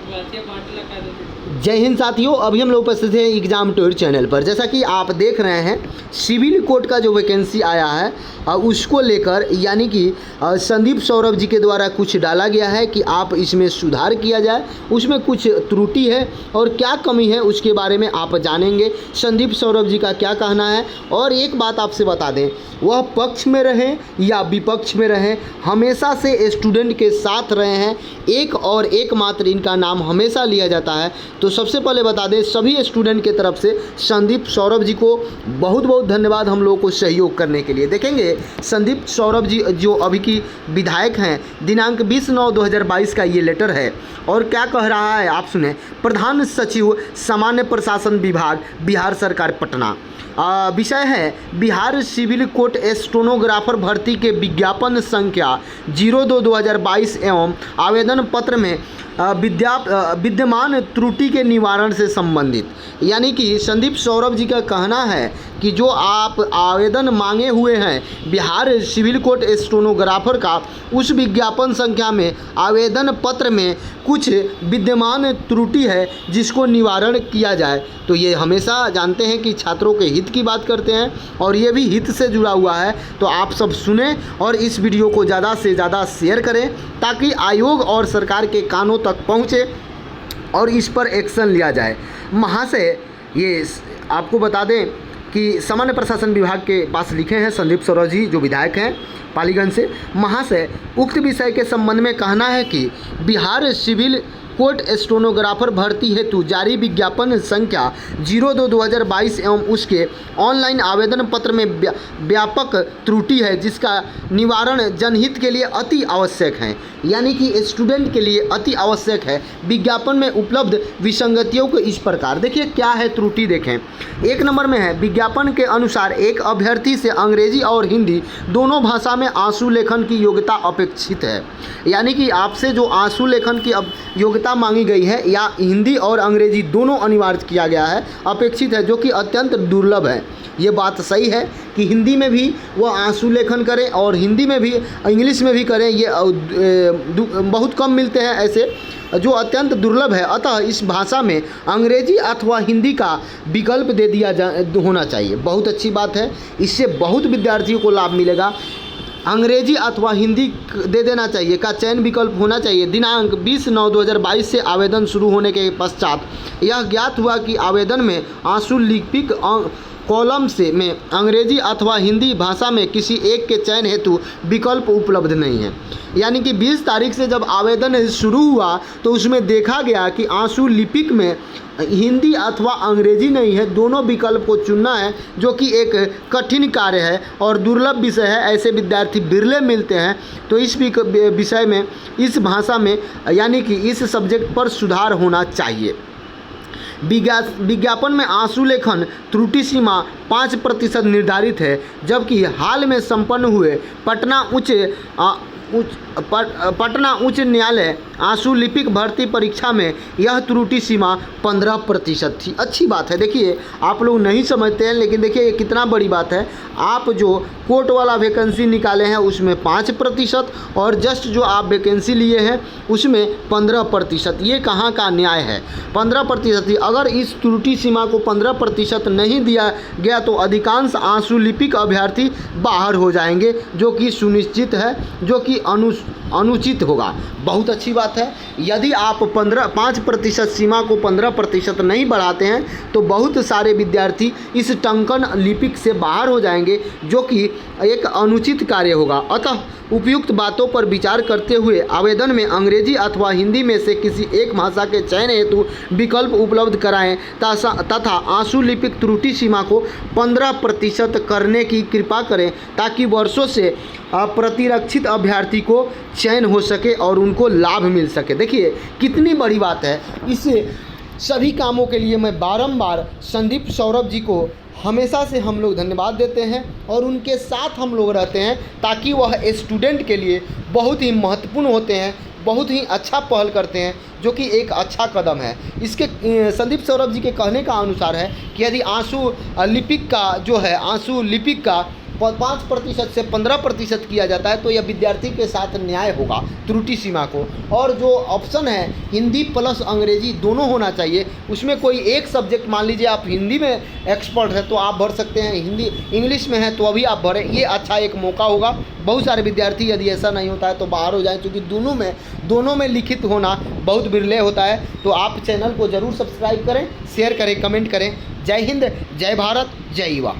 जय हिंद साथियों, अभी हम लोग उपस्थित हैं एग्जाम ट्यूटर चैनल पर। जैसा कि आप देख रहे हैं, सिविल कोड का जो वैकेंसी आया है उसको लेकर यानी कि संदीप सौरभ जी के द्वारा कुछ डाला गया है कि आप इसमें सुधार किया जाए, उसमें कुछ त्रुटि है और क्या कमी है उसके बारे में आप जानेंगे। संदीप सौरभ जी का क्या कहना है, और एक बात आपसे बता दें, वह पक्ष में रहें या विपक्ष में रहें, हमेशा से स्टूडेंट के साथ रहे हैं। एक और एकमात्र इनका नाम हमेशा लिया जाता है। तो सबसे पहले बता दें, सभी स्टूडेंट के तरफ से संदीप सौरभ जी को बहुत बहुत धन्यवाद हम लोगों को सहयोग करने के लिए। देखेंगे संदीप सौरभ जी जो अभी की विधायक हैं, दिनांक 20/9/2022 का ये लेटर है और क्या कह रहा है आप सुने। प्रधान सचिव सामान्य प्रशासन विभाग, बिहार सरकार, पटना। विषय है बिहार सिविल कोर्ट स्टेनोग्राफर भर्ती के विज्ञापन संख्या 02/2022 एवं आवेदन पत्र में विद्यमान त्रुटि के निवारण से संबंधित। यानी कि संदीप सौरभ जी का कहना है कि जो आप आवेदन मांगे हुए हैं बिहार सिविल कोर्ट स्टेनोग्राफर का, उस विज्ञापन संख्या में आवेदन पत्र में कुछ विद्यमान त्रुटि है जिसको निवारण किया जाए। तो ये हमेशा जानते हैं कि छात्रों के हित की बात करते हैं और ये भी हित से जुड़ा हुआ है। तो आप सब सुने और इस वीडियो को ज़्यादा से ज़्यादा शेयर करें ताकि आयोग और सरकार के कानों तक पहुँचे और इस पर एक्शन लिया जाए। महाशय, ये आपको बता दें कि सामान्य प्रशासन विभाग के पास लिखे हैं संदीप सौरभ जी जो विधायक हैं पालीगंज से। महाशय, उक्त विषय के संबंध में कहना है कि बिहार सिविल कोर्ट स्टेनोग्राफर भर्ती हेतु जारी विज्ञापन संख्या 02/2022 एवं उसके ऑनलाइन आवेदन पत्र में व्यापक त्रुटि है जिसका निवारण जनहित के लिए अति आवश्यक है। यानी कि स्टूडेंट के लिए अति आवश्यक है। विज्ञापन में उपलब्ध विसंगतियों को इस प्रकार देखिए क्या है त्रुटि। देखें, एक नंबर में है, विज्ञापन के अनुसार एक अभ्यर्थी से अंग्रेजी और हिंदी दोनों भाषा में आंसू लेखन की योग्यता अपेक्षित है। यानी कि आपसे जो आंसू लेखन की योग्यता मांगी गई है या हिंदी और अंग्रेजी दोनों अनिवार्य किया गया है, अपेक्षित है, जो कि अत्यंत दुर्लभ है। ये बात सही है कि हिंदी में भी वो आंसू लेखन करें और हिंदी में भी इंग्लिश में भी करें, ये बहुत कम मिलते हैं ऐसे, जो अत्यंत दुर्लभ है। अतः इस भाषा में अंग्रेजी अथवा हिंदी का विकल्प दे दिया होना चाहिए। बहुत अच्छी बात है, इससे बहुत विद्यार्थियों को लाभ मिलेगा। अंग्रेजी अथवा हिंदी दे देना चाहिए का चयन विकल्प होना चाहिए। दिनांक 20/9/2022 से आवेदन शुरू होने के पश्चात यह ज्ञात हुआ कि आवेदन में आंसू लिपिक कॉलम से में अंग्रेजी अथवा हिंदी भाषा में किसी एक के चयन हेतु विकल्प उपलब्ध नहीं है। यानी कि 20 तारीख से जब आवेदन शुरू हुआ तो उसमें देखा गया कि आंसू लिपिक में हिंदी अथवा अंग्रेजी नहीं है, दोनों विकल्प को चुनना है, जो कि एक कठिन कार्य है और दुर्लभ विषय है। ऐसे विद्यार्थी बिरले मिलते हैं। तो इस विषय में, इस भाषा में यानी कि इस सब्जेक्ट पर सुधार होना चाहिए। विज्ञापन में आंसू लेखन त्रुटि सीमा 5% निर्धारित है, जबकि हाल में संपन्न हुए पटना उच्च न्यायालय आंसू लिपिक भर्ती परीक्षा में यह त्रुटि सीमा 15% थी। अच्छी बात है। देखिए, आप लोग नहीं समझते हैं, लेकिन देखिए ये कितना बड़ी बात है। आप जो कोर्ट वाला वैकेंसी निकाले हैं उसमें 5% और जस्ट जो आप वैकेंसी लिए हैं उसमें 15%। ये कहाँ का न्याय है? 15%। अगर इस त्रुटि सीमा को 15% नहीं दिया गया तो अधिकांश आंसू लिपिक अभ्यर्थी बाहर हो जाएंगे, जो कि सुनिश्चित है, जो कि अनुचित होगा। बहुत अच्छी बात है। यदि आप 5% सीमा को 15% नहीं बढ़ाते हैं तो बहुत सारे विद्यार्थी इस टंकन लिपिक से बाहर हो जाएंगे, जो कि एक अनुचित कार्य होगा। अतः उपयुक्त बातों पर विचार करते हुए आवेदन में अंग्रेजी अथवा हिंदी में से किसी एक भाषा के चयन हेतु विकल्प उपलब्ध कराएं तथा आंसू लिपिक त्रुटि सीमा को 15% करने की कृपा करें, ताकि वर्षों से प्रतिरक्षित अभ्यर्थी को चयन हो सके और उनको लाभ मिल सके। देखिए कितनी बड़ी बात है। इस सभी कामों के लिए मैं बारंबार संदीप सौरभ जी को हमेशा से हम लोग धन्यवाद देते हैं और उनके साथ हम लोग रहते हैं, ताकि वह स्टूडेंट के लिए बहुत ही महत्वपूर्ण होते हैं, बहुत ही अच्छा पहल करते हैं, जो कि एक अच्छा कदम है। इसके संदीप सौरभ जी के कहने का अनुसार है कि यदि आंसू लिपिक का जो है, आंसू लिपिक का 5% से 15% किया जाता है तो यह विद्यार्थी के साथ न्याय होगा त्रुटि सीमा को। और जो ऑप्शन है हिंदी प्लस अंग्रेजी दोनों होना चाहिए, उसमें कोई एक सब्जेक्ट, मान लीजिए आप हिंदी में एक्सपर्ट हैं तो आप भर सकते हैं, हिंदी इंग्लिश में है तो अभी आप भरें, ये अच्छा एक मौका होगा। बहुत सारे विद्यार्थी यदि ऐसा नहीं होता है तो बाहर हो जाएं, क्योंकि दोनों में लिखित होना बहुत बिरले होता है। तो आप चैनल को ज़रूर सब्सक्राइब करें, शेयर करें, कमेंट करें। जय हिंद, जय भारत, जय युवा।